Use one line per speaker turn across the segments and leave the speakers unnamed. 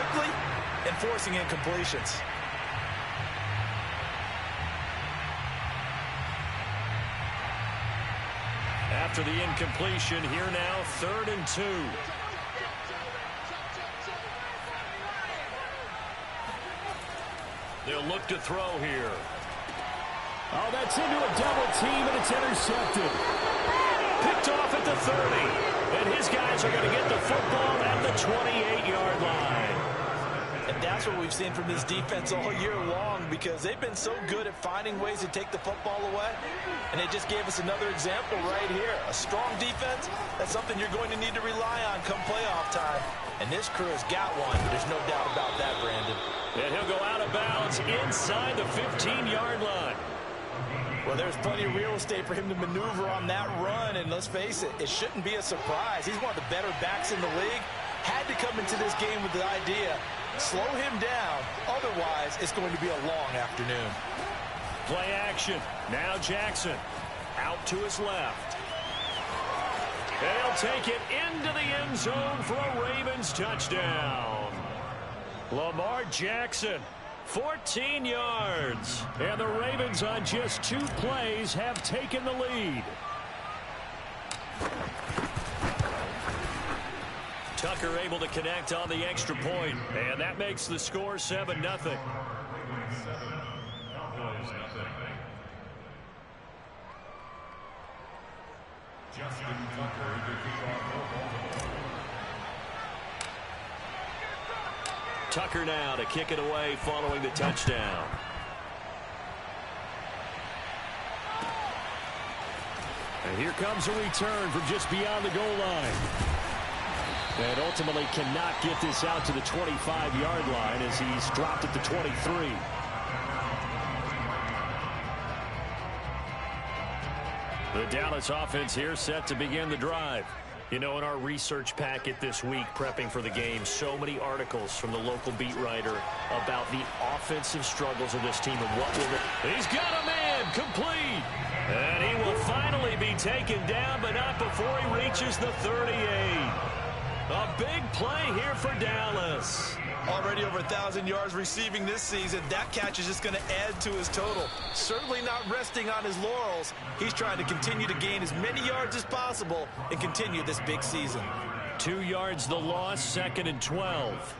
quickly and forcing incompletions.
After the incompletion, here now, 3rd and 2. They'll look to throw here.
Oh, that's into a double team, and it's intercepted.
Picked off at the 30. And his guys are going to get the football at the 28-yard line.
And that's what we've seen from this defense all year long, because they've been so good at finding ways to take the football away. And they just gave us another example right here. A strong defense, that's something you're going to need to rely on come playoff time. And this crew has got one. There's no doubt about that, Brandon.
And he'll go out of bounds inside the 15-yard line.
Well, there's plenty of real estate for him to maneuver on that run. And let's face it, it shouldn't be a surprise. He's one of the better backs in the league. Had to come into this game with the idea, slow him down. Otherwise, it's going to be a long afternoon.
Play action. Now Jackson out to his left. They'll take it into the end zone for a Ravens touchdown. Lamar Jackson, 14 yards. And the Ravens on just 2 plays have taken the lead. Tucker able to connect on the extra point, and that makes the score 7-0. Tucker now to kick it away following the touchdown.
And here comes a return from just beyond the goal line. And ultimately cannot get this out to the 25-yard line as he's dropped at the 23.
The Dallas offense here set to begin the drive. You know, in our research packet this week, prepping for the game, so many articles from the local beat writer about the offensive struggles of this team and what will... He's got a man, complete! And he will finally be taken down, but not before he reaches the 38. A big play here for Dallas.
Already over 1,000 yards receiving this season. That catch is just going to add to his total. Certainly not resting on his laurels. He's trying to continue to gain as many yards as possible and continue this big season.
2 yards the loss, 2nd and 12.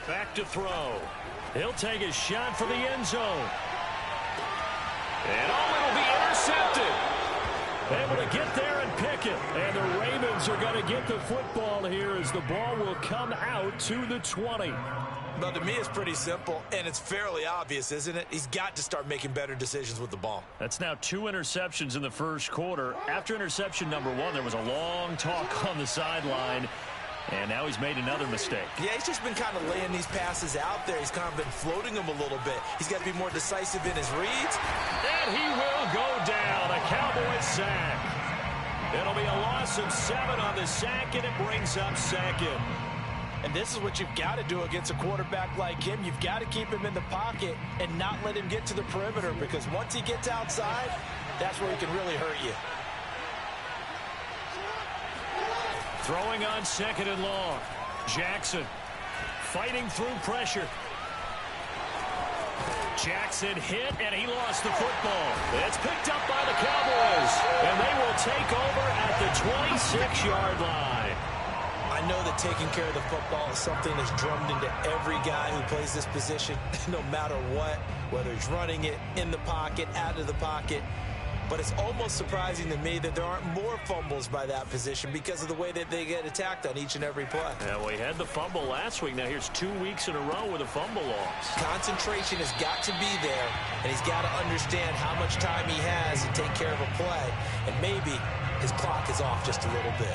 Back to throw. He'll take a shot for the end zone. And it'll be intercepted. Able to get there and pick it. And the Ravens are going to get the football here as the ball will come out to the 20.
Well, to me, it's pretty simple, and it's fairly obvious, isn't it? He's got to start making better decisions with the ball.
That's now 2 interceptions in the first quarter. After interception number 1, there was a long talk on the sideline. And now he's made another mistake.
Yeah, he's just been kind of laying these passes out there. He's kind of been floating them a little bit. He's got to be more decisive in his reads.
And he will go down. A Cowboys sack. It'll be a loss of 7 on the sack, and it brings up 2nd.
And this is what you've got to do against a quarterback like him. You've got to keep him in the pocket and not let him get to the perimeter, because once he gets outside, that's where he can really hurt you.
Throwing on 2nd and long. Jackson fighting through pressure. Jackson hit, and he lost the football. It's picked up by the Cowboys, and they will take over at the 26-yard line.
I know that taking care of the football is something that's drummed into every guy who plays this position, no matter what, whether he's running it, in the pocket, out of the pocket. But it's almost surprising to me that there aren't more fumbles by that position because of the way that they get attacked on each and every play.
Yeah, we had the fumble last week. Now here's 2 weeks in a row with a fumble loss.
Concentration has got to be there, and he's got to understand how much time he has to take care of a play. And maybe his clock is off just a little bit.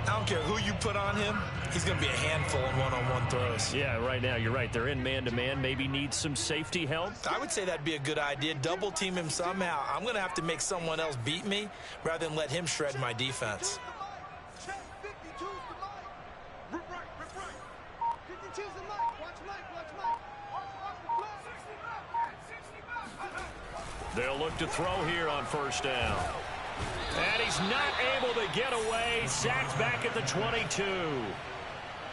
I don't care who you put on him. He's going to be a handful in one-on-one throws.
Yeah, right now you're right. They're in man-to-man. Maybe need some safety help.
I would say that'd be a good idea. Double team him somehow. I'm going to have to make someone else beat me rather than let him shred my defense.
They'll look to throw here on first down. And he's not able to get away. Sacked back at the 22.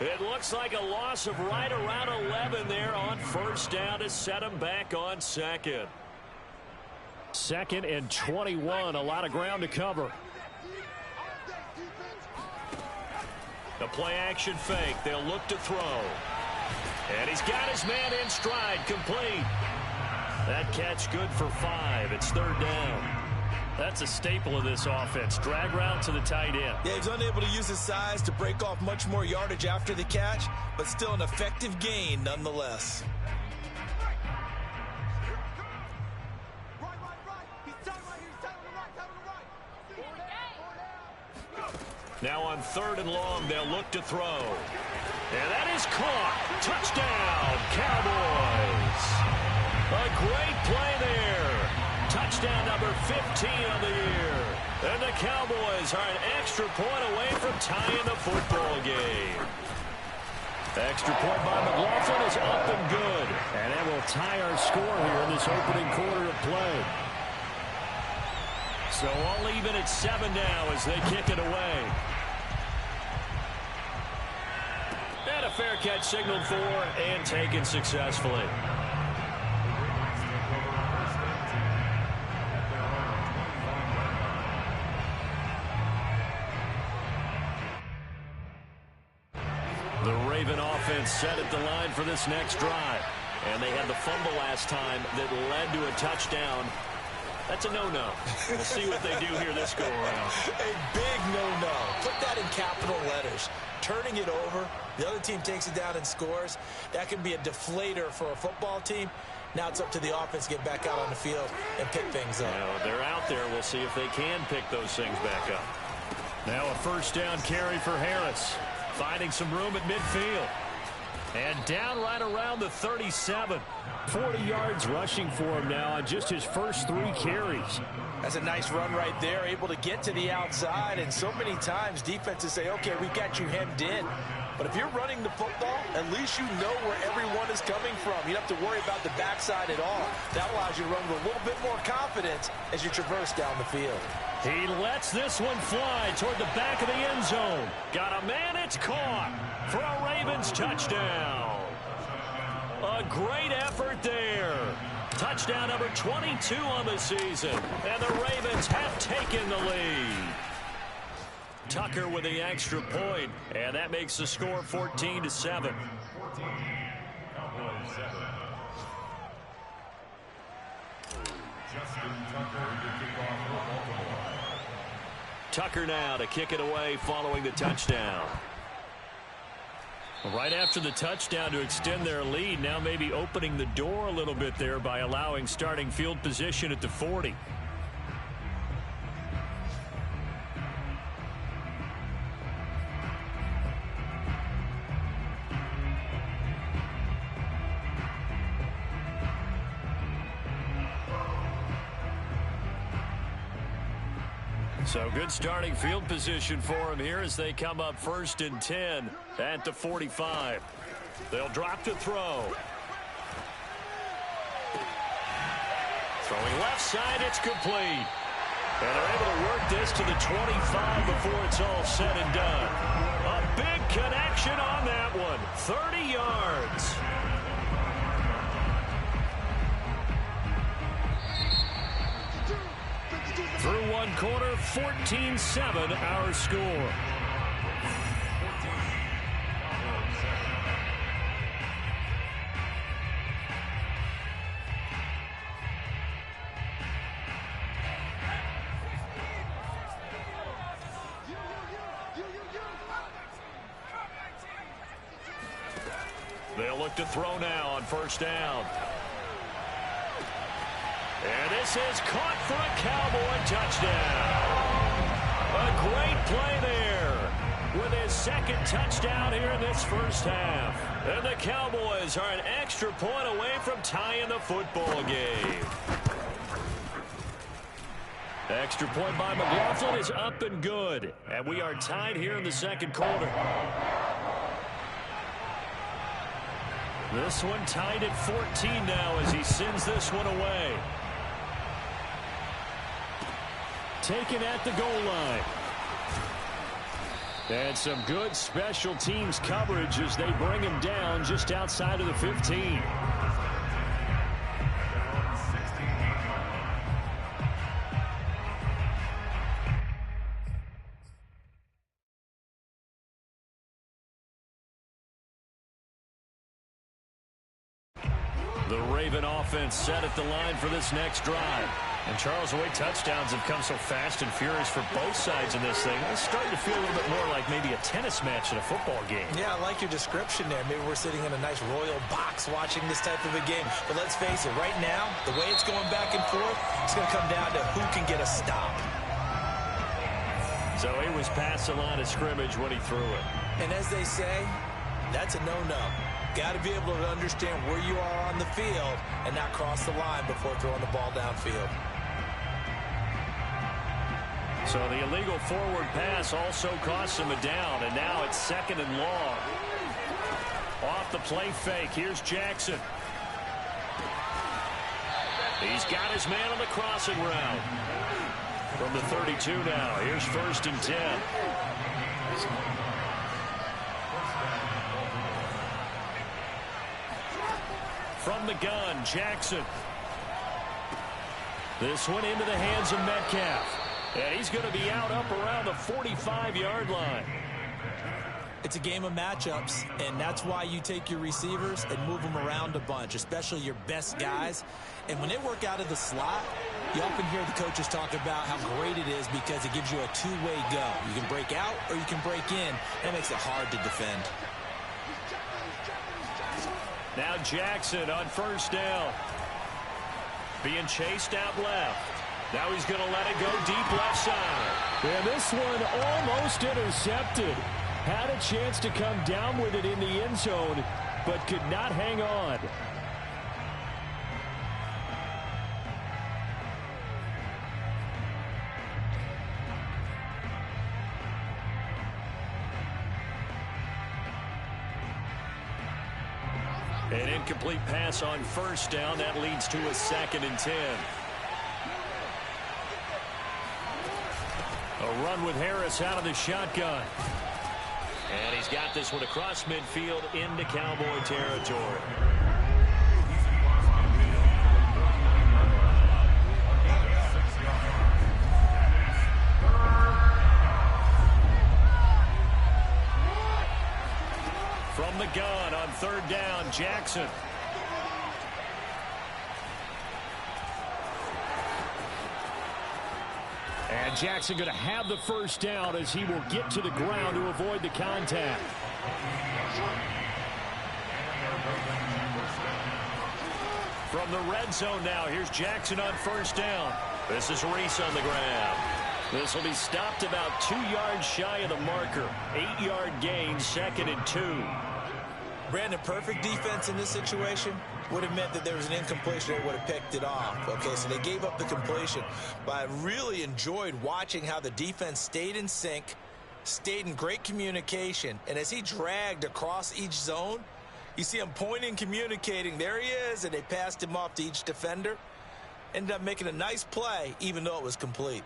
It looks like a loss of right around 11 there on first down to set him back on second. 2nd and 21. A lot of ground to cover. The play action fake. They'll look to throw. And he's got his man in stride. Complete. That catch good for 5. It's 3rd down. That's a staple of this offense. Drag route to the tight end.
Yeah, he's unable to use his size to break off much more yardage after the catch, but still an effective gain nonetheless.
Now on 3rd and long, they'll look to throw. And that is caught. Touchdown, Cowboys. A great play there. Touchdown number 15 on the year. And the Cowboys are an extra point away from tying the football game. Extra point by McLaughlin is up and good. And that will tie our score here in this opening quarter of play. So all even at 7 now as they kick it away. And a fair catch signaled for and taken successfully. The Raven offense set at the line for this next drive. And they had the fumble last time that led to a touchdown. That's a no-no. We'll see what they do here this go-around.
A big no-no. Put that in capital letters. Turning it over, the other team takes it down and scores. That can be a deflator for a football team. Now it's up to the offense to get back out on the field and pick things up.
Now, they're out there. We'll see if they can pick those things back up. Now a first down carry for Harris. Finding some room at midfield. And down right around the 37. 40 yards rushing for him now on just his first 3 carries.
That's a nice run right there, able to get to the outside. And so many times defenses say, okay, we got you hemmed in. But if you're running the football, at least you know where everyone is coming from. You don't have to worry about the backside at all. That allows you to run with a little bit more confidence as you traverse down the field.
He lets this one fly toward the back of the end zone. Got a man, it's caught for a Ravens touchdown. A great effort there. Touchdown number 22 on the season. And the Ravens have taken the lead. Tucker with the extra point, and that makes the score 14-7. Tucker now to kick it away following the touchdown. Right after the touchdown to extend their lead, now maybe opening the door a little bit there by allowing starting field position at the 40. So good starting field position for him here as they come up 1st and 10 at the 45. They'll drop to throw. Throwing left side, it's complete. And they're able to work this to the 25 before it's all said and done. A big connection on that one. 30 yards. Through one quarter, 14-7 our score. They'll look to throw now on first down. And this is caught for a Cowboy touchdown. A great play there with his second touchdown here in this first half. And the Cowboys are an extra point away from tying the football game. Extra point by McLaughlin is up and good. And we are tied here in the second quarter. This one tied at 14 now as he sends this one away. Taken at the goal line. And some good special teams coverage as they bring him down just outside of the 15. The Raven offense set at the line for this next drive. And Charles, the way touchdowns have come so fast and furious for both sides in this thing, it's starting to feel a little bit more like maybe a tennis match in a football game. Yeah, I like your description there. Maybe we're sitting in a nice royal box watching this type of a game. But let's face it, right now, the way it's going back and forth, it's going to come down to who can get a stop. So he was past the line of scrimmage when he threw it. And as they say, that's a no-no. Got to be able to understand where you are on the field and not cross the line before throwing the ball downfield. So the illegal forward pass also costs him a down, and now it's second and long. Off the play fake, here's Jackson. He's got his man on the crossing route. From the 32 now, here's first and 10. From the gun, Jackson. This one into the hands of Metcalf. And he's going to be out up around the 45-yard line. It's a game of matchups, and that's why you take your receivers and move them around a bunch, especially your best guys. And when they work out of the slot, you often hear the coaches talk about how great it is because it gives you a two-way go. You can break out or you can break in. That makes it hard to defend. Now Jackson on first down. Being chased out left. Now he's going to let it go deep left side. And this one almost intercepted. Had a chance to come down with it in the end zone, but could not hang on. An incomplete pass on first down. That leads to a second and 10. A run with Harris out of the shotgun. And he's got this one across midfield into Cowboy territory. From the gun on third down, Jackson. And Jackson going to have the first down as he will get to the ground to avoid the contact. From the red zone now, here's Jackson on first down. This is Reese on the ground. This will be stopped about 2 yards shy of the marker. 8-yard gain, second and 2. Brandon, perfect defense in this situation would have meant that there was an incompletion. They would have picked it off. Okay, so they gave up the completion. But I really enjoyed watching how the defense stayed in sync, stayed in great communication. And as he dragged across each zone, you see him pointing, communicating. There he is, and they passed him off to each defender. Ended up making a nice play, even though it was complete.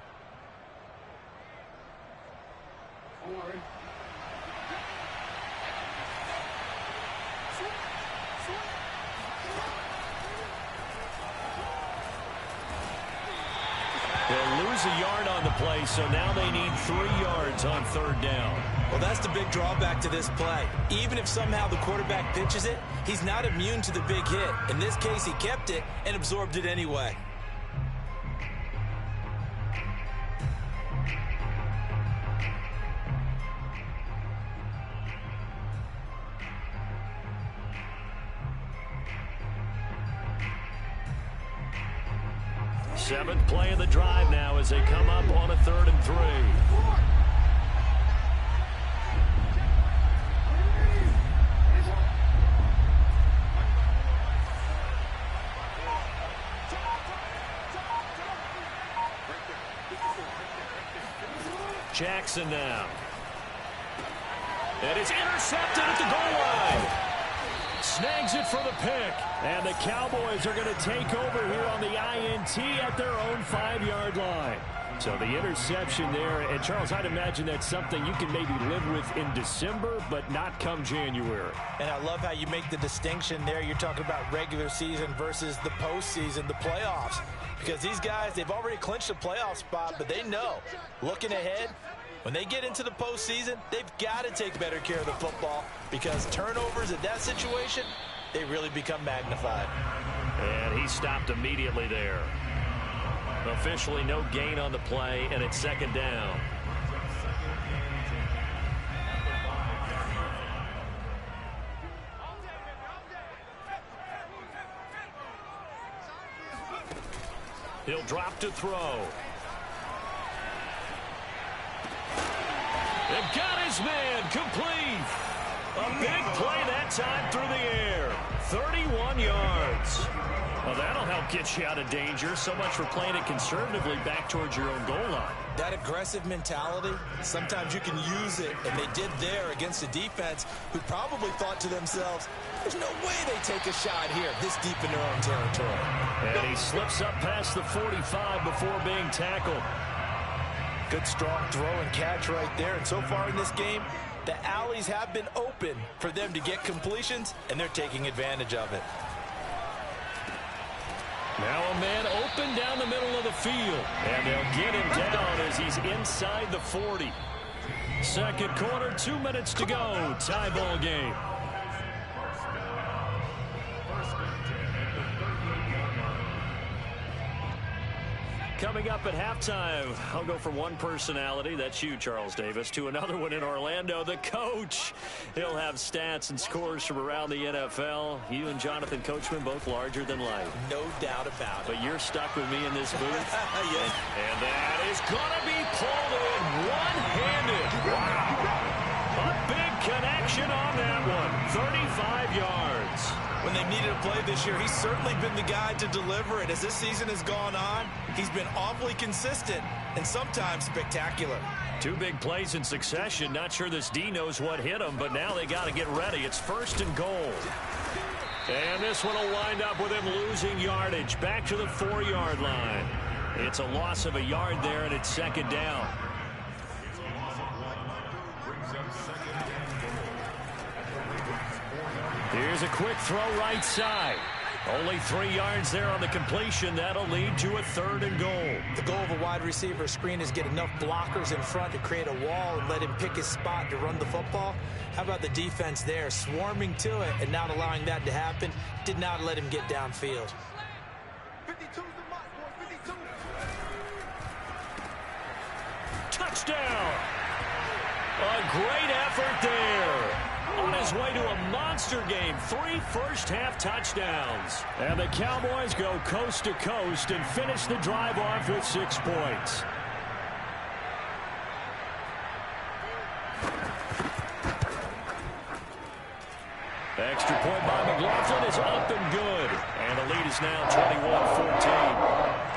They'll lose a yard on the play, so now they need 3 yards on third down. Well, that's the big drawback to this play. Even if somehow the quarterback pitches it, he's not immune to the big hit. In this case, he kept it and absorbed it anyway. Seventh play of the drive now as they come up on a 3rd and 3. Jackson now. And it's intercepted at the goal line. Snags it for the pick. And the Cowboys are going to take over here on the INT at their own 5-yard line. So the interception there. And, Charles, I'd imagine that's something you can maybe live with in December, but not come January.
And I love how you make the distinction there. You're talking about regular season versus the postseason, the playoffs. Because these guys, they've already clinched a playoff spot, but they know, looking ahead, when they get into the postseason, they've got to take better care of the football because turnovers in that situation, they really become magnified.
And he stopped immediately there. Officially no gain on the play, and it's second down. He'll drop to throw. They've got his man complete. A big play that time through the air. 31 yards. Well, that'll help get you out of danger. So much for playing it conservatively back towards your own goal line.
That aggressive mentality, sometimes you can use it, and they did there against a defense who probably thought to themselves, there's no way they take a shot here this deep in their own territory.
And he slips up past the 45 before being tackled.
Good strong throw and catch right there. And so far in this game, the alleys have been open for them to get completions, and they're taking advantage of it.
Now a man open down the middle of the field. And they'll get him down as he's inside the 40. Second quarter, 2 minutes to go. Tie ball game. Coming up at halftime, I'll go from one personality, that's you, Charles Davis, to another one in Orlando, the coach. He'll have stats and scores from around the NFL. You and Jonathan Coachman both larger than life.
No doubt about it.
But you're stuck with me in this booth.
Yes.
And that is going to be pulled in one-handed. Wow. A big connection on that one. 35 yards.
When they needed a play this year, he's certainly been the guy to deliver it. As this season has gone on, he's been awfully consistent and sometimes spectacular.
2 big plays in succession. Not sure this D knows what hit him, but now they got to get ready. It's first and goal. And this one will wind up with him losing yardage. Back to the 4-yard line. It's a loss of a yard there, and it's second down. Here's a quick throw right side. Only 3 yards there on the completion. That'll lead to a 3rd and goal.
The goal of a wide receiver screen is get enough blockers in front to create a wall and let him pick his spot to run the football. How about the defense there, swarming to it and not allowing that to happen? Did not let him get downfield. 52
Touchdown! A great effort there. On his way to a monster game, 3 first-half touchdowns. And the Cowboys go coast to coast and finish the drive off with 6 points. Extra point by McLaughlin is up and good. And the lead is now 21-14.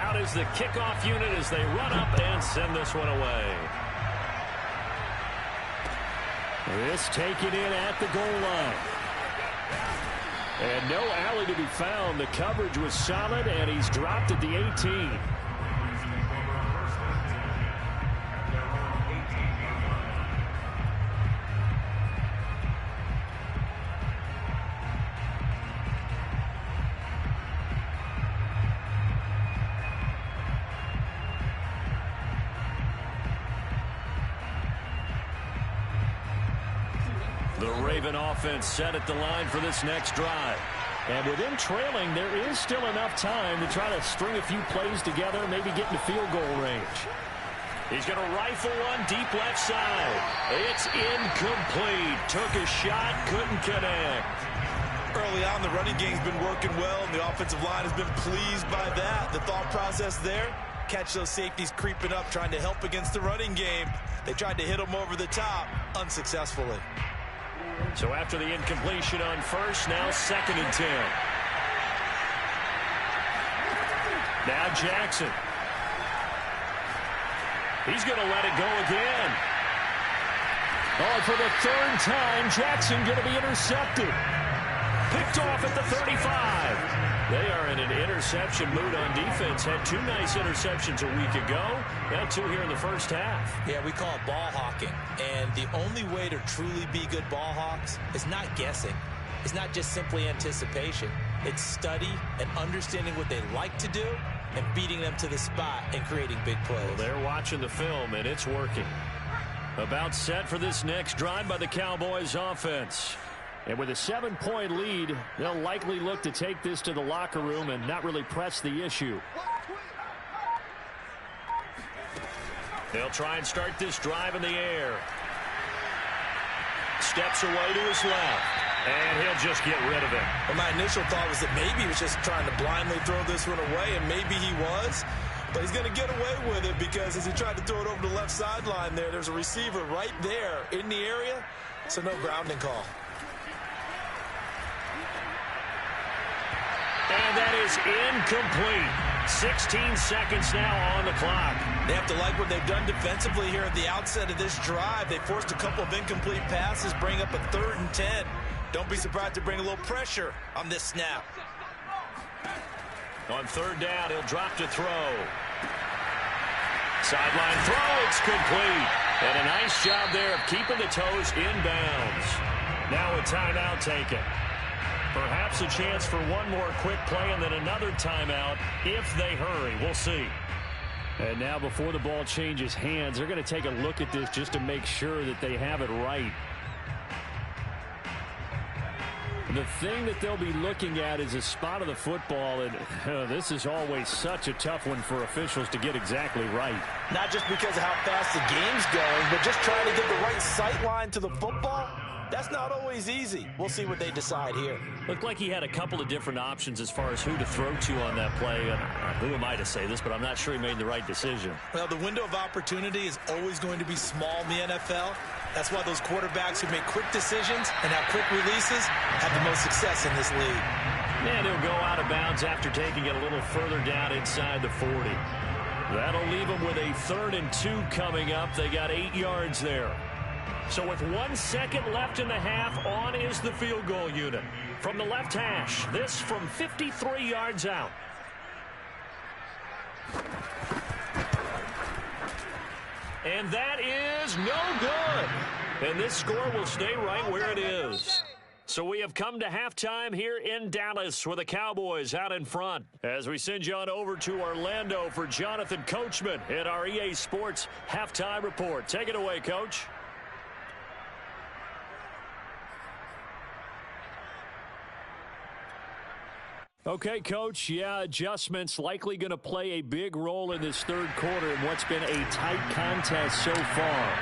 Out is the kickoff unit as they run up and send this one away. This taken in at the goal line. And no alley to be found. The coverage was solid, and he's dropped at the 18. The Raven offense set at the line for this next drive. And with them trailing, there is still enough time to try to string a few plays together, maybe get into field goal range. He's going to rifle one deep left side. It's incomplete. Took a shot, couldn't connect.
Early on, the running game's been working well, and the offensive line has been pleased by that. The thought process there, catch those safeties creeping up, trying to help against the running game. They tried to hit them over the top, unsuccessfully.
So after the incompletion on first, now 2nd and 10. Now Jackson. He's going to let it go again. Oh, for the third time, Jackson going to be intercepted. Picked off at the 35. They are in an interception mood on defense. Had 2 nice interceptions a week ago. Now 2 here in the first half.
Yeah, we call it ball hawking. And the only way to truly be good ball hawks is not guessing. It's not just simply anticipation. It's study and understanding what they like to do and beating them to the spot and creating big plays.
Well, they're watching the film, and it's working. About set for this next drive by the Cowboys offense. And with a 7-point lead, they'll likely look to take this to the locker room and not really press the issue. They'll try and start this drive in the air. Steps away to his left. And he'll just get rid of it.
Well, my initial thought was that maybe he was just trying to blindly throw this one away, and maybe he was. But he's going to get away with it because as he tried to throw it over the left sideline there's a receiver right there in the area, so no grounding call.
And that is incomplete. 16 seconds now on the clock.
They have to like what they've done defensively here at the outset of this drive. They forced a couple of incomplete passes, bring up a 3rd and 10. Don't be surprised to bring a little pressure on this snap.
On 3rd down, he'll drop to throw. Sideline throw, it's complete. And a nice job there of keeping the toes inbounds. Now a timeout taken. Perhaps a chance for one more quick play and then another timeout if they hurry. We'll see. And now before the ball changes hands, they're going to take a look at this just to make sure that they have it right. The thing that they'll be looking at is a spot of the football, and this is always such a tough one for officials to get exactly right.
Not just because of how fast the game's going, but just trying to get the right sight line to the football. That's not always easy. We'll see what they decide here.
Looked like he had a couple of different options as far as who to throw to on that play. Who am I to say this, but I'm not sure he made the right decision.
Well, the window of opportunity is always going to be small in the NFL. That's why those quarterbacks who make quick decisions and have quick releases have the most success in this league.
And he'll go out of bounds after taking it a little further down inside the 40. That'll leave them with a 3rd and 2 coming up. They got 8 yards there. So with 1 second left in the half, on is the field goal unit. From the left hash, this from 53 yards out. And that is no good. And this score will stay right where it is. So we have come to halftime here in Dallas with the Cowboys out in front. As we send you on over to Orlando for Jonathan Coachman in our EA Sports Halftime Report. Take it away, Coach. Okay, Coach, yeah, adjustments likely going to play a big role in this 3rd quarter in what's been a tight contest so far.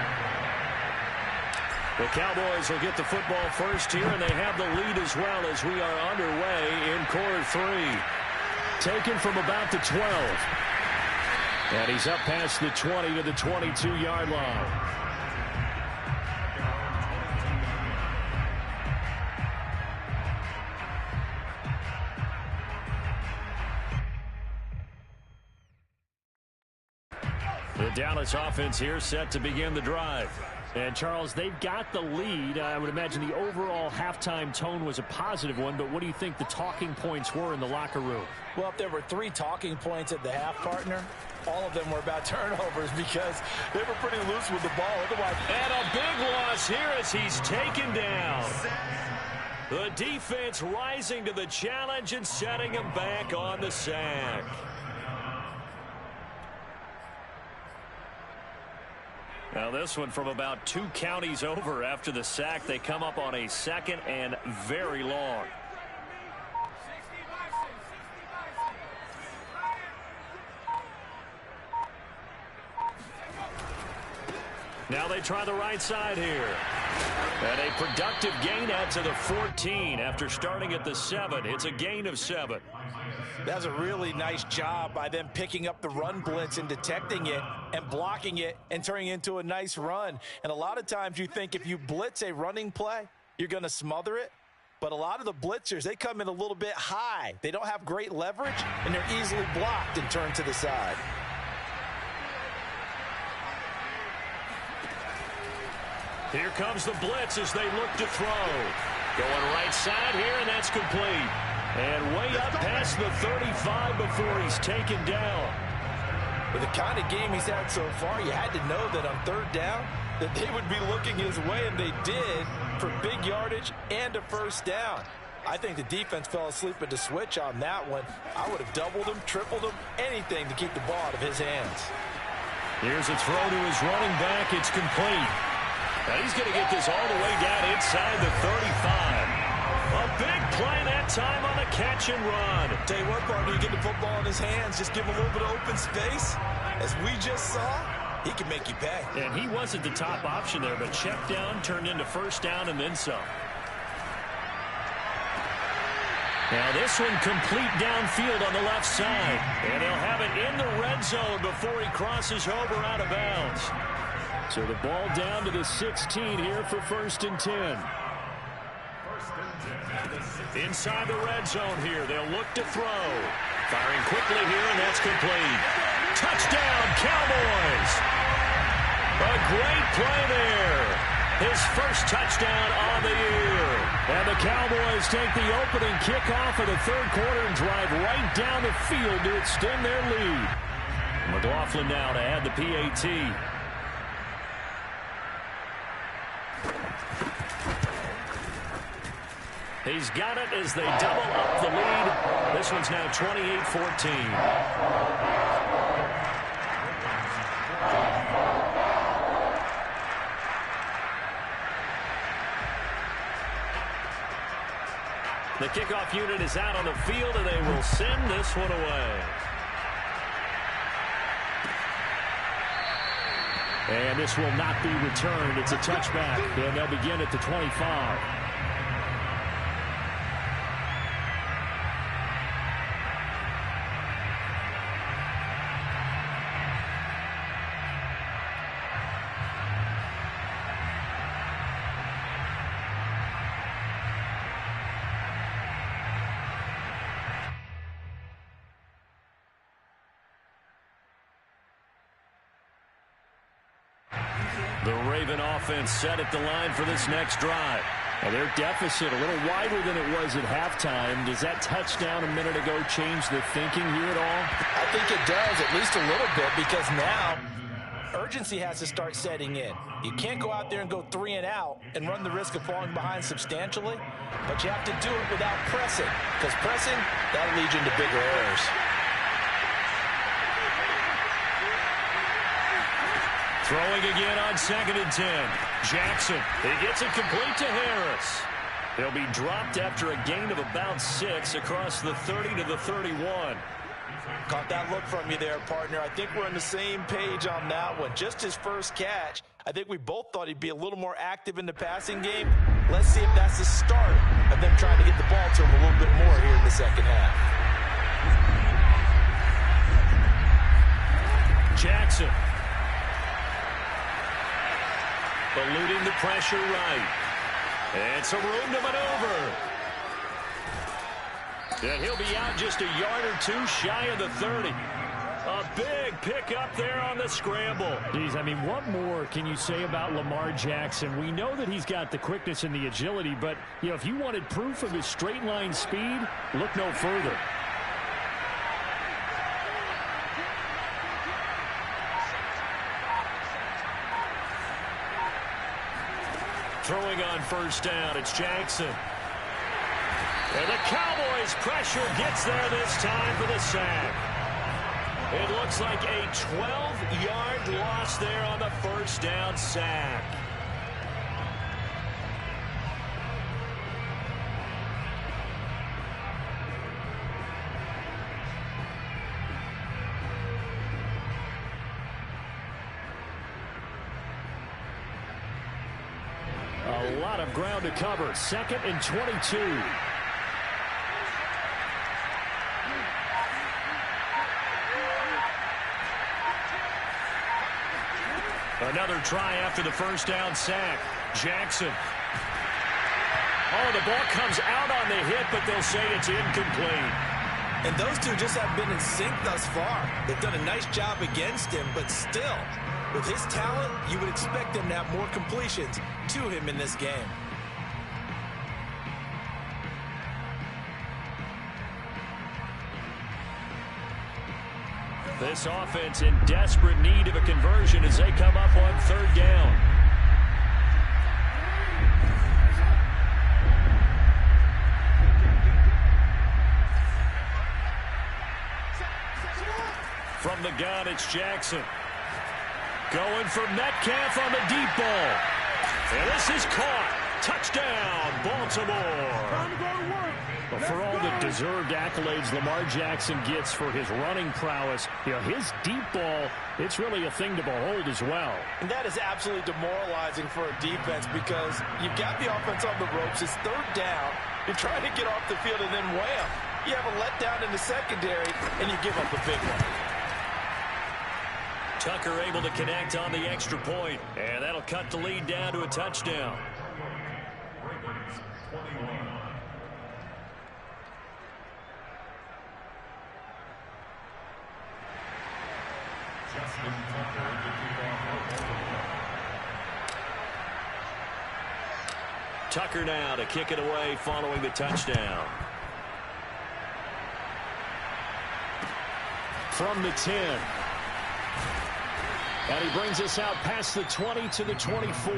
The Cowboys will get the football first here, and they have the lead as well as we are underway in quarter 3. Taken from about the 12. And he's up past the 20 to the 22-yard line. The Dallas offense here set to begin the drive. And, Charles, they've got the lead. I would imagine the overall halftime tone was a positive one, but what do you think the talking points were in the locker room?
Well, if there were 3 talking points at the half, partner, all of them were about turnovers because they were pretty loose with the ball. Otherwise,
and a big loss here as he's taken down. The defense rising to the challenge and setting him back on the sack. Now this one from about 2 counties over after the sack. They come up on a 2nd and very long. Now they try the right side here. And a productive gain out to the 14 after starting at the 7. It's a gain of 7.
That's a really nice job by them picking up the run blitz and detecting it and blocking it and turning it into a nice run. And a lot of times you think if you blitz a running play, you're going to smother it. But a lot of the blitzers, they come in a little bit high. They don't have great leverage, and they're easily blocked and turned to the side.
Here comes the blitz as they look to throw. Going right side here, and that's complete. And way up past the 35 before he's taken down.
With the kind of game he's had so far, you had to know that on third down that they would be looking his way, and they did, for big yardage and a first down. I think the defense fell asleep at the switch on that one. I would have doubled him, tripled him, anything to keep the ball out of his hands.
Here's a throw to his running back. It's complete. Now he's going to get this all the way down inside the 35. A big play that time on the catch and run.
Tell you what, partner, you get the football in his hands, just give him a little bit of open space. As we just saw, he can make you pay.
And he wasn't the top option there, but check down turned into first down and then some. Now this one complete downfield on the left side. And he'll have it in the red zone before he crosses over out of bounds. So the ball down to the 16 here for 1st and 10. Inside the red zone here, they'll look to throw. Firing quickly here, and that's complete. Touchdown, Cowboys! A great play there. His first touchdown on the year. And the Cowboys take the opening kickoff of the third quarter and drive right down the field to extend their lead. McLaughlin now to add the PAT. He's got it as they double up the lead. This one's now 28-14. The kickoff unit is out on the field, and they will send this one away. And this will not be returned. It's a touchback, and they'll begin at the 25. The Raven offense set at the line for this next drive. And their deficit a little wider than it was at halftime. Does that touchdown a minute ago change the thinking here at all?
I think it does, at least a little bit, because now urgency has to start setting in. You can't go out there and go 3 and out and run the risk of falling behind substantially, but you have to do it without pressing, because pressing, that'll lead you into bigger errors.
Throwing again on 2nd and 10. Jackson, he gets it complete to Harris. He'll be dropped after a gain of about 6 across the 30 to the 31.
Caught that look from you there, partner. I think we're on the same page on that one. Just his first catch. I think we both thought he'd be a little more active in the passing game. Let's see if that's the start of them trying to get the ball to him a little bit more here in the second half. Jackson. Eluding the pressure right. And some room to maneuver. And he'll be out just a yard or two shy of the 30. A big pickup there on the scramble.
Geez, I mean, what more can you say about Lamar Jackson? We know that he's got the quickness and the agility, but, you know, if you wanted proof of his straight line speed, look no further.
Throwing on first down, it's Jackson. And the Cowboys' pressure gets there this time for the sack. It looks like a 12-yard loss there on the first down sack.
A lot of ground to cover. 2nd and 22.
Another try after the first down sack. Jackson. Oh, the ball comes out on the hit, but they'll say it's incomplete.
And those two just haven't been in sync thus far. They've done a nice job against him, but still, with his talent, you would expect him to have more completions to him in this game.
This offense in desperate need of a conversion as they come up on third down. From the gun, it's Jackson. Going for Metcalf on the deep ball. And this is caught. Touchdown, Baltimore. Well, for all the deserved accolades Lamar Jackson gets for his running prowess, his deep ball, it's really a thing to behold as well.
And that is absolutely demoralizing for a defense because you've got the offense on the ropes. It's third down. You're trying to get off the field and then wham. You have a letdown in the secondary, and you give up a big one.
Tucker able to connect on the extra point, and that'll cut the lead down to a touchdown. Tucker now to kick it away following the touchdown. From the 10. And he brings us out past the 20 to the 24.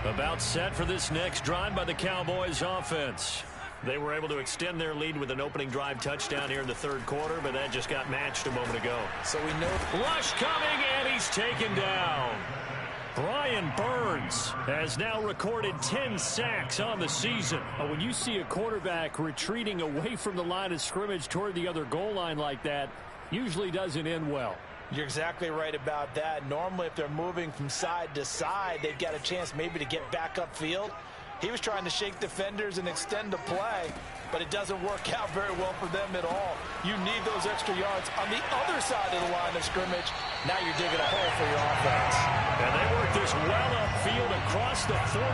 About set for this next drive by the Cowboys offense. They were able to extend their lead with an opening drive touchdown here in the third quarter, but that just got matched a moment ago.
So we know.
Rush coming, and he's taken down. Brian Burns has now recorded 10 sacks on the season.
When you see a quarterback retreating away from the line of scrimmage toward the other goal line like that, usually doesn't end well.
You're exactly right about that. Normally, if they're moving from side to side, they've got a chance maybe to get back upfield. He was trying to shake defenders and extend the play, but it doesn't work out very well for them at all. You need those extra yards on the other side of the line of scrimmage. Now you're digging a hole for your offense.
And they work this well upfield across the 45.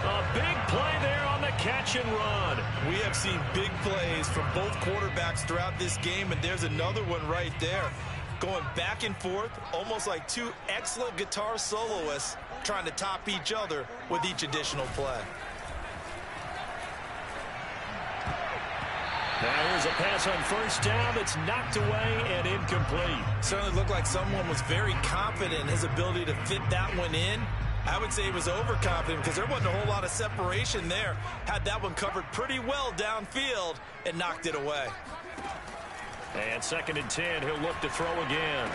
A big play there on the catch and run.
We have seen big plays from both quarterbacks throughout this game, and there's another one right there. Going back and forth, almost like two excellent guitar soloists trying to top each other with each additional play.
Now here's a pass on first down that's knocked away and incomplete.
Certainly looked like someone was very confident in his ability to fit that one in. I would say he was overconfident because there wasn't a whole lot of separation there. Had that one covered pretty well downfield and knocked it away.
And 2nd and 10, he'll look to throw again.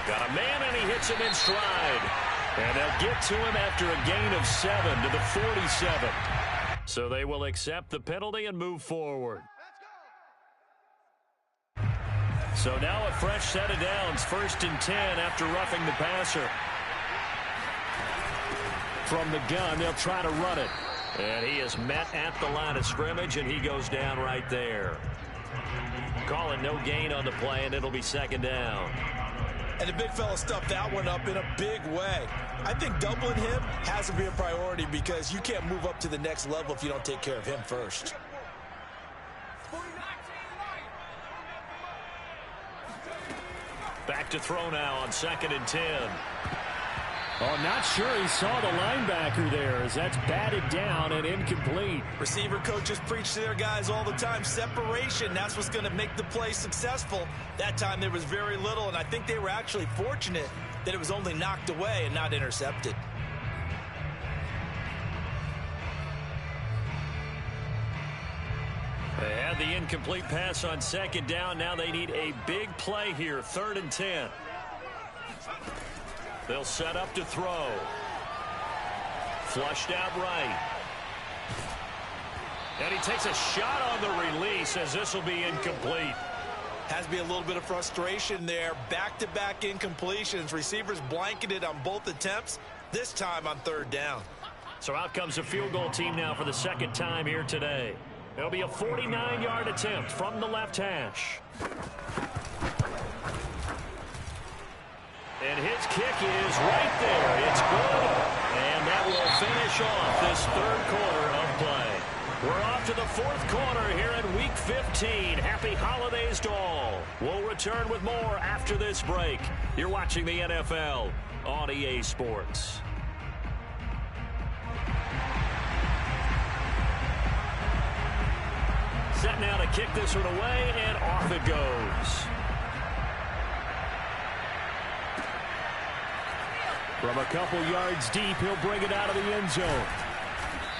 Got a man, and he hits him in stride. And they'll get to him after a gain of 7 to the 47. So they will accept the penalty and move forward. So now a fresh set of downs, 1st and 10 after roughing the passer. From the gun, they'll try to run it. And he is met at the line of scrimmage, and he goes down right there. Calling no gain on the play, and it'll be 2nd down.
And the big fella stuffed that one up in a big way. I think doubling him has to be a priority because you can't move up to the next level if you don't take care of him first.
Back to throw now on 2nd and 10.
Oh, not sure he saw the linebacker there as that's batted down and incomplete.
Receiver coaches preach to their guys all the time. Separation, that's what's going to make the play successful. That time there was very little, and I think they were actually fortunate that it was only knocked away and not intercepted.
They had the incomplete pass on 2nd down. Now they need a big play here, 3rd and 10. They'll set up to throw. Flushed out right. And he takes a shot on the release as this will be incomplete.
Has to be a little bit of frustration there. Back-to-back incompletions. Receivers blanketed on both attempts, this time on 3rd down.
So out comes a field goal team now for the second time here today. It'll be a 49-yard attempt from the left hash. And his kick is right there. It's good. And that will finish off this third quarter of play. We're off to the fourth quarter here in Week 15. Happy holidays to all. We'll return with more after this break. You're watching the NFL on EA Sports. Set now to kick this one away, and off it goes. From a couple yards deep, he'll bring it out of the end zone.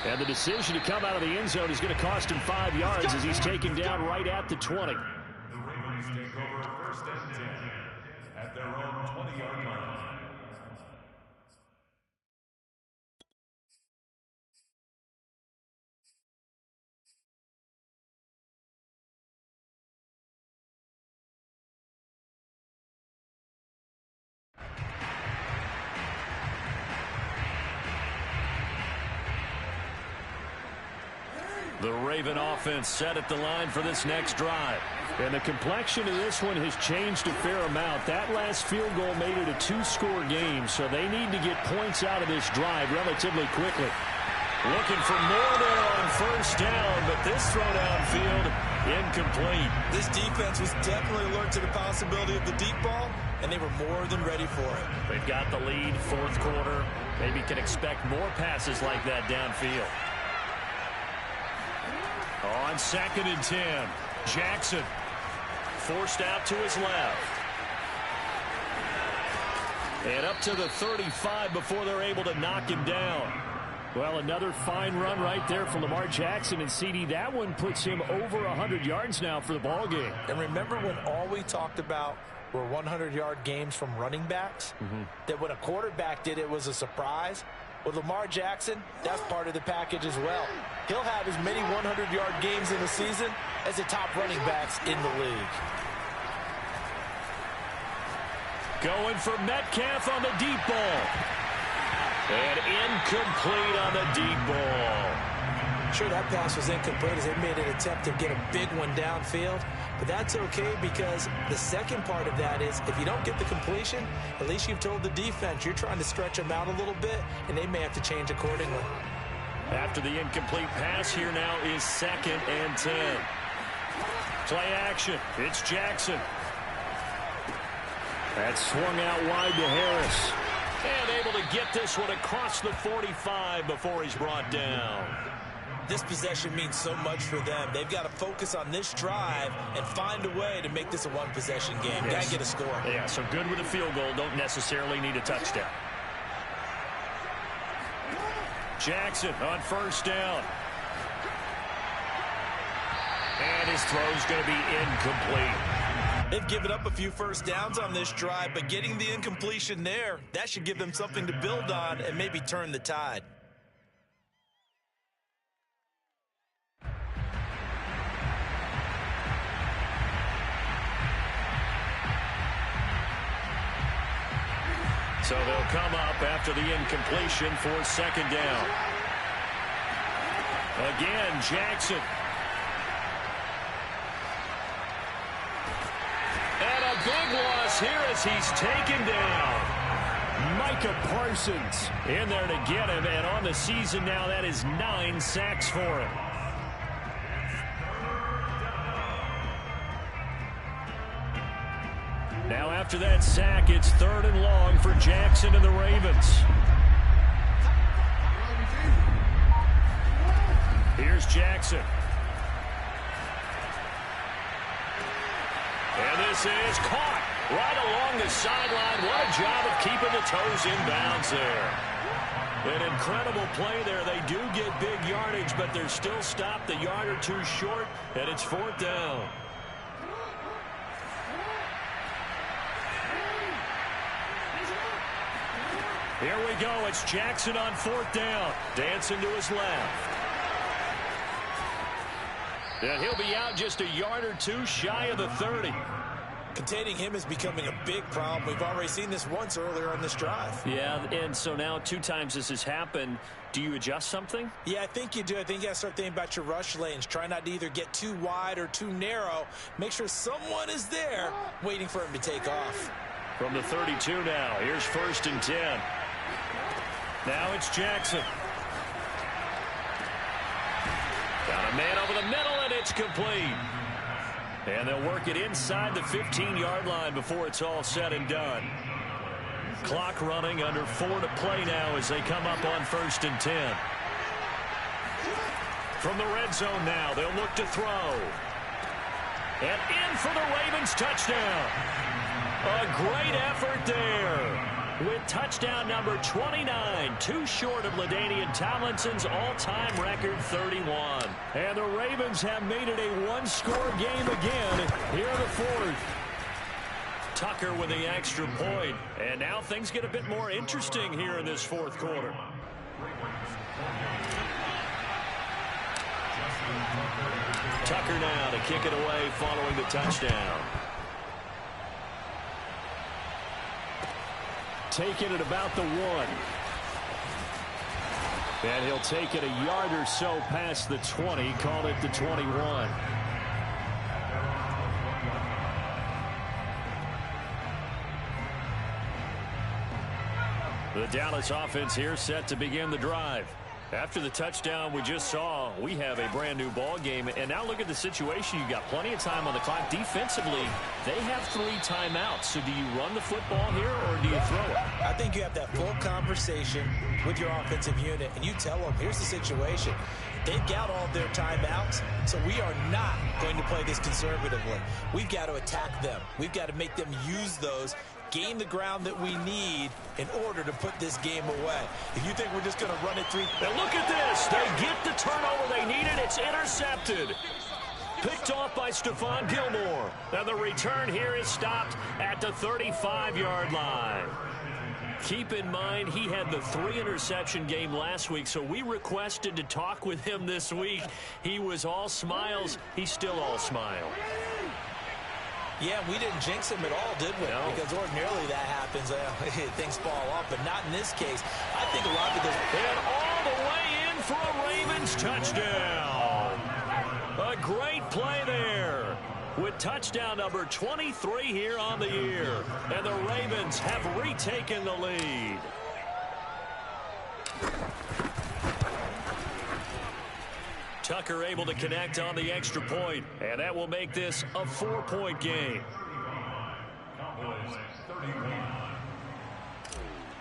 And the decision to come out of the end zone is going to cost him 5 yards as he's taken down right at the 20.
The Ravens take over first and 10 at their own 20-yard line.
The Raven offense set at the line for this next drive.
And the complexion of this one has changed a fair amount. That last field goal made it a 2-score game, so they need to get points out of this drive relatively quickly.
Looking for more there on first down, but this throw downfield incomplete.
This defense was definitely alert to the possibility of the deep ball, and they were more than ready for it.
They've got the lead, fourth quarter. Maybe can expect more passes like that downfield.
On 2nd and 10, Jackson
Forced out to his left. And up to the 35 before they're able to knock him down.
Well, another fine run right there from Lamar Jackson, and CD, that one puts him over 100 yards now for the ball game.
And remember when all we talked about were 100-yard games from running backs? That when a quarterback did it was a surprise? With Lamar Jackson, that's part of the package as well. He'll have as many 100-yard games in the season as the top running backs in the league.
Going for Metcalf on the deep ball. And incomplete on the deep ball.
Sure, that pass was incomplete as they made an attempt to get a big one downfield. But that's okay because the second part of that is if you don't get the completion, at least you've told the defense you're trying to stretch them out a little bit, and they may have to change accordingly.
After the incomplete pass, here now is 2nd and 10. Play action. It's Jackson.
That swung out wide to Harris.
And able to get this one across the 45 before he's brought down.
This possession means so much for them. They've got to focus on this drive and find a way to make this a one-possession game.
Yes.
Got to get a score.
Yeah, so good with a field goal. Don't necessarily need a touchdown. Jackson on first down. And his throw's going to be incomplete.
They've given up a few first downs on this drive, but getting the incompletion there, that should give them something to build on and maybe turn the tide.
So they'll come up after the incompletion for 2nd down. Again, Jackson. And a big loss here as he's taken down.
Micah Parsons
in there to get him, and on the season now, that is 9 sacks for him. Now after that sack, it's 3rd and long for Jackson and the Ravens. Here's Jackson. And this is caught right along the sideline. What a job of keeping the toes in bounds there. An incredible play there. They do get big yardage, but they're still stopped a yard or two short, and it's 4th down. Here we go. It's Jackson on 4th down. Dancing to his left. And he'll be out just a yard or two shy of the 30.
Containing him is becoming a big problem. We've already seen this once earlier on this drive.
Yeah, and so now 2 times this has happened. Do you adjust something?
Yeah, I think you do. I think you got to start thinking about your rush lanes. Try not to either get too wide or too narrow. Make sure someone is there waiting for him to take off.
From the 32 now, here's 1st and 10. Now it's Jackson. Got a man over the middle, and it's complete. And they'll work it inside the 15-yard line before it's all said and done. Clock running, under 4 to play now as they come up on 1st and 10. From the red zone now, they'll look to throw. And in for the Ravens touchdown. A great effort there. With touchdown number 29, too short of LaDainian Tomlinson's all-time record 31. And the Ravens have made it a one-score game again here in the 4th. Tucker with the extra point. And now things get a bit more interesting here in this 4th quarter. Tucker now to kick it away following the touchdown. Taking it about the 1. And he'll take it a yard or so past the 20, call it the 21. The Dallas offense here set to begin the drive. After the touchdown we just saw, we have a brand new ball game. And now look at the situation. You've got plenty of time on the clock. Defensively, they have 3 timeouts. So do you run the football here or do you throw it?
I think you have that full conversation with your offensive unit, and you tell them, here's the situation. They've got all of their timeouts, so we are not going to play this conservatively. We've got to attack them. We've got to make them use those, gain the ground that we need in order to put this game away. If you think we're just going to run it 3...
Now look at this. They get the turnover they needed. It's intercepted. Picked off by Stephon Gilmore. Now the return here is stopped at the 35-yard line. Keep in mind, he had the 3-interception game last week, so we requested to talk with him this week. He was all smiles. He's still all smile.
Yeah, we didn't jinx him at all, did we?
No.
Because ordinarily that happens. Things fall off, but not in this case. I think a lot of it goes...
And all the way in for a Ravens touchdown. A great play there. With touchdown number 23 here on the year. And the Ravens have retaken the lead. Tucker able to connect on the extra point, and that will make this a 4-point game.
Cowboys 31.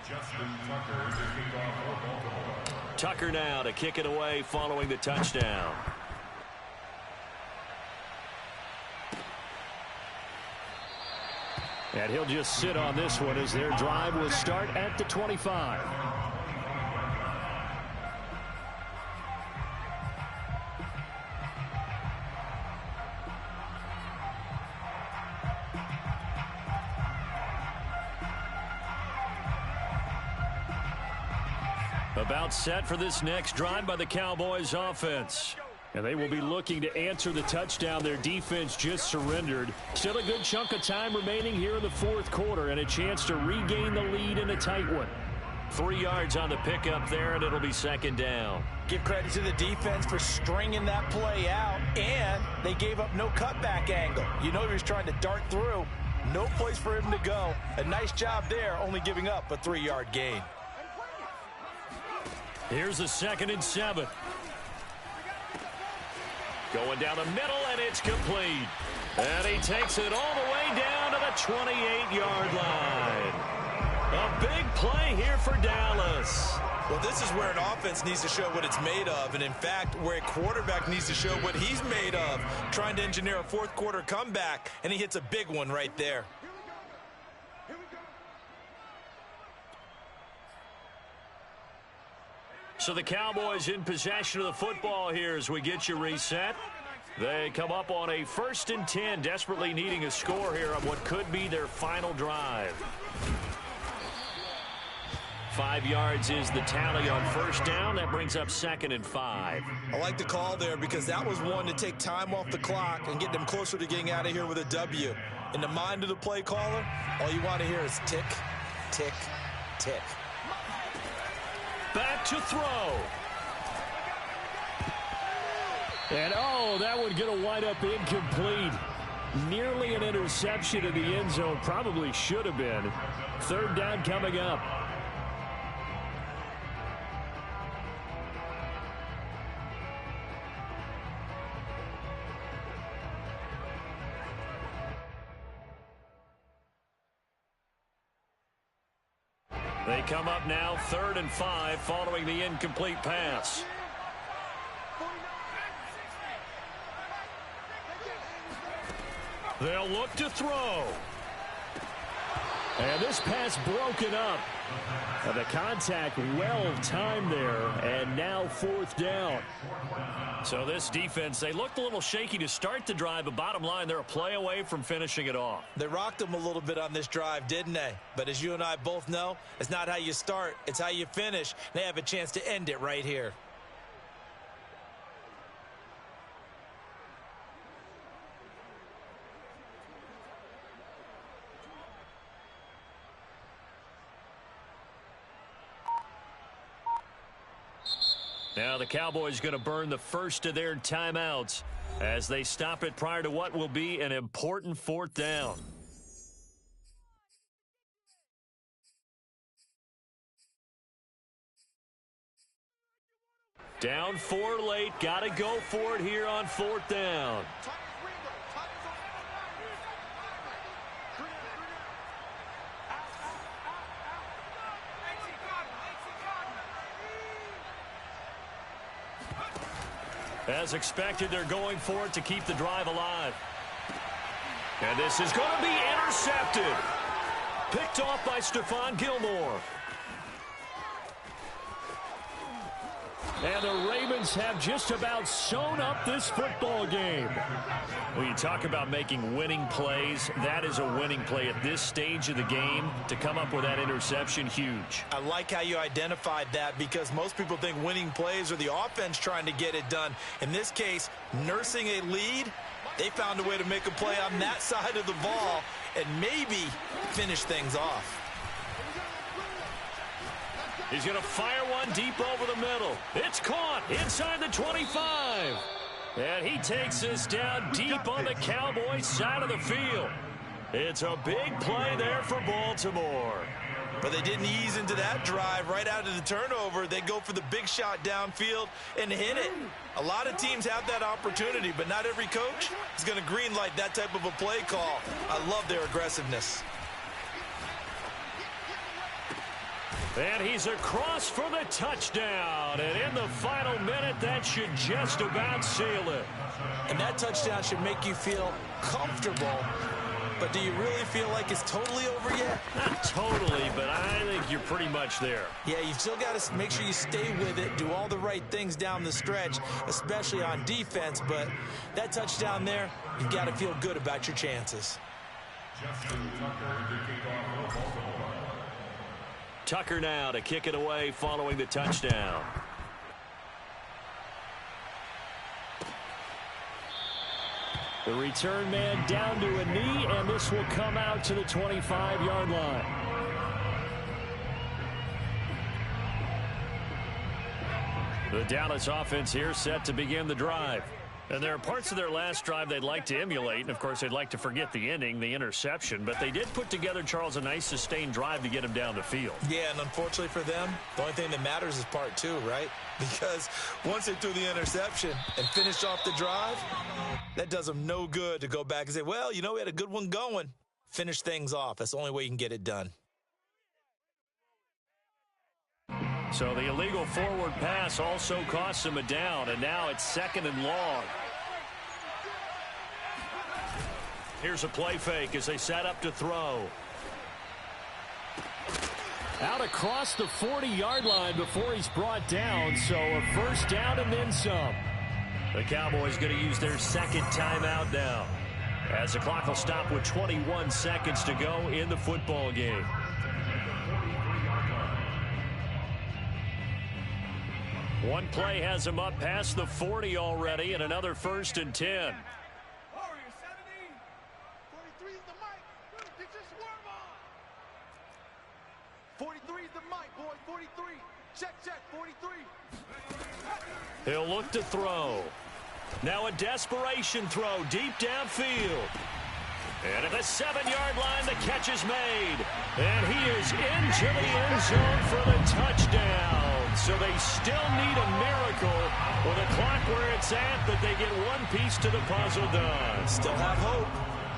Justin Tucker to kick off for Baltimore.
Tucker now to kick it away following the touchdown. And he'll just sit on this one as their drive will start at the 25. About set for this next drive by the Cowboys offense. And they will be looking to answer the touchdown their defense just surrendered. Still a good chunk of time remaining here in the 4th quarter and a chance to regain the lead in a tight one. 3 yards on the pickup there, and it'll be 2nd down.
Give credit to the defense for stringing that play out, and they gave up no cutback angle. You know he was trying to dart through. No place for him to go. A nice job there, only giving up a 3-yard gain.
Here's the 2nd and 7. Going down the middle, and it's complete. And he takes it all the way down to the 28-yard line. A big play here for Dallas.
Well, this is where an offense needs to show what it's made of, and in fact, where a quarterback needs to show what he's made of, trying to engineer a 4th quarter comeback, and he hits a big one right there.
So the Cowboys in possession of the football here as we get you reset. They come up on a 1st and 10, desperately needing a score here on what could be their final drive. 5 yards is the tally on first down. That brings up 2nd and 5.
I like the call there because that was one to take time off the clock and get them closer to getting out of here with a W. In the mind of the play caller, all you want to hear is tick, tick, tick.
Back to throw.
And, oh, that one going to wind up incomplete. Nearly an interception in the end zone. Probably should have been. 3rd down coming up.
They come up now 3rd and 5 following the incomplete pass. They'll look to throw.
And this pass broken up. And the contact well timed there. And now 4th down.
So this defense, they looked a little shaky to start the drive, but bottom line, they're a play away from finishing it off.
They rocked them a little bit on this drive, didn't they? But as you and I both know, it's not how you start, it's how you finish. They have a chance to end it right here.
Now the Cowboys going to burn the first of their timeouts as they stop it prior to what will be an important 4th down. Down 4 late. Got to go for it here on 4th down. As expected, they're going for it to keep the drive alive. And this is going to be intercepted. Picked off by Stephon Gilmore.
And the Ravens have just about sewn up this football game.
When you talk about making winning plays, that is a winning play at this stage of the game. To come up with that interception, huge.
I like how you identified that because most people think winning plays are the offense trying to get it done. In this case, nursing a lead, they found a way to make a play on that side of the ball and maybe finish things off.
He's going to fire one deep over the middle. It's caught inside the 25. And he takes this down deep on the Cowboys side of the field. It's a big play there for Baltimore.
But they didn't ease into that drive right out of the turnover. They go for the big shot downfield and hit it. A lot of teams have that opportunity, but not every coach is going to greenlight that type of a play call. I love their aggressiveness.
And he's across for the touchdown. And in the final minute, that should just about seal it.
And that touchdown should make you feel comfortable. But do you really feel like it's totally over yet?
Not totally, but I think you're pretty much there.
Yeah, you've still got to make sure you stay with it, do all the right things down the stretch, especially on defense. But that touchdown there, you've got to feel good about your chances.
Tucker now to kick it away following the touchdown.
The return man down to a knee, and this will come out to the 25-yard line.
The Dallas offense here set to begin the drive. And there are parts of their last drive they'd like to emulate. And, of course, they'd like to forget the ending, the interception. But they did put together, Charles, a nice sustained drive to get him down the field.
Yeah, and unfortunately for them, the only thing that matters is part 2, right? Because once they threw the interception and finished off the drive, that does them no good to go back and say, well, you know, we had a good one going. Finish things off. That's the only way you can get it done.
So the illegal forward pass also costs him a down, and now it's 2nd and long. Here's a play fake as they set up to throw.
Out across the 40-yard line before he's brought down, so a first down and then some.
The Cowboys going to use their 2nd timeout now, as the clock will stop with 21 seconds to go in the football game. One play has him up past the 40 already, and another 1st and 10.
43 is the mic, boy. 43. Check, 43.
He'll look to throw. Now a desperation throw deep downfield. And at the 7-yard line, the catch is made. And he is into the end zone for the touchdown. So they still need a miracle with the clock where it's at, but they get one piece to the puzzle done.
Still have hope.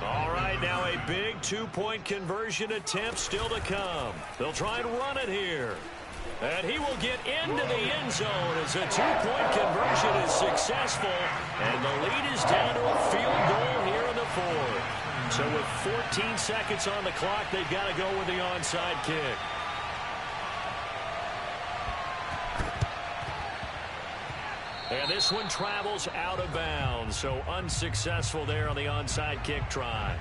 All right, now a big 2-point conversion attempt still to come. They'll try and run it here. And he will get into the end zone as a 2-point conversion is successful. And the lead is down to a field goal here in the 4th. So with 14 seconds on the clock, they've got to go with the onside kick. And this one travels out of bounds, so unsuccessful there on the onside kick try.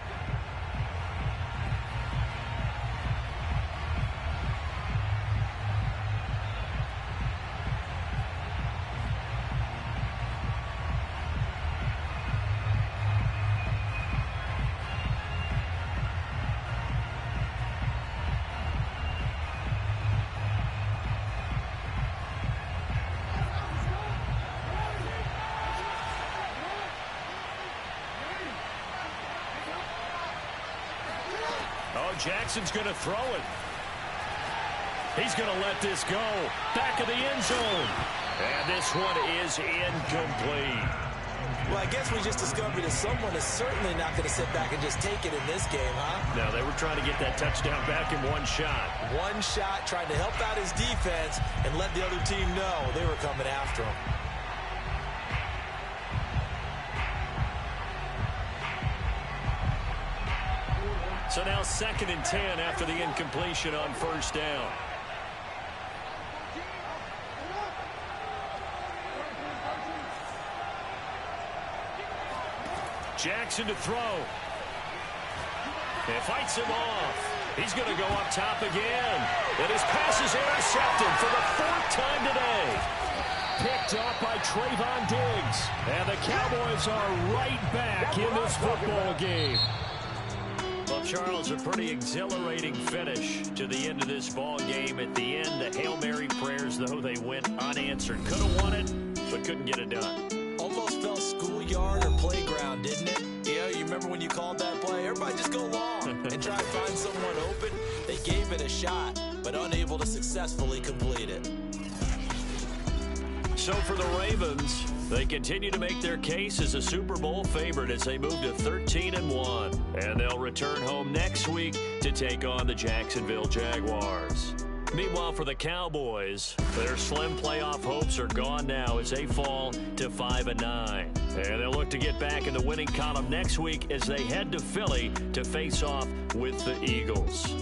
Jackson's going to throw it. He's going to let this go. Back of the end zone. And this one is incomplete.
Well, I guess we just discovered that someone is certainly not going to sit back and just take it in this game, huh?
No, they were trying to get that touchdown back in one shot.
One shot, trying to help out his defense and let the other team know they were coming after him.
So now 2nd and 10 after the incompletion on 1st down. Jackson to throw. And fights him off. He's going to go up top again. And his pass is intercepted for the 4th time today. Picked off by Trayvon Diggs. And the Cowboys are right back in this football game. Well, Charles, a pretty exhilarating finish to the end of this ball game. At the end, the Hail Mary prayers, though, they went unanswered. Could have won it, but couldn't get it done.
Almost felt schoolyard or playground, didn't it? Yeah, you remember when you called that play? Everybody just go long and try to find someone open. They gave it a shot, but unable to successfully complete it.
So for the Ravens, they continue to make their case as a Super Bowl favorite as they move to 13-1. And they'll return home next week to take on the Jacksonville Jaguars. Meanwhile, for the Cowboys, their slim playoff hopes are gone now as they fall to 5-9. And they'll look to get back in the winning column next week as they head to Philly to face off with the Eagles.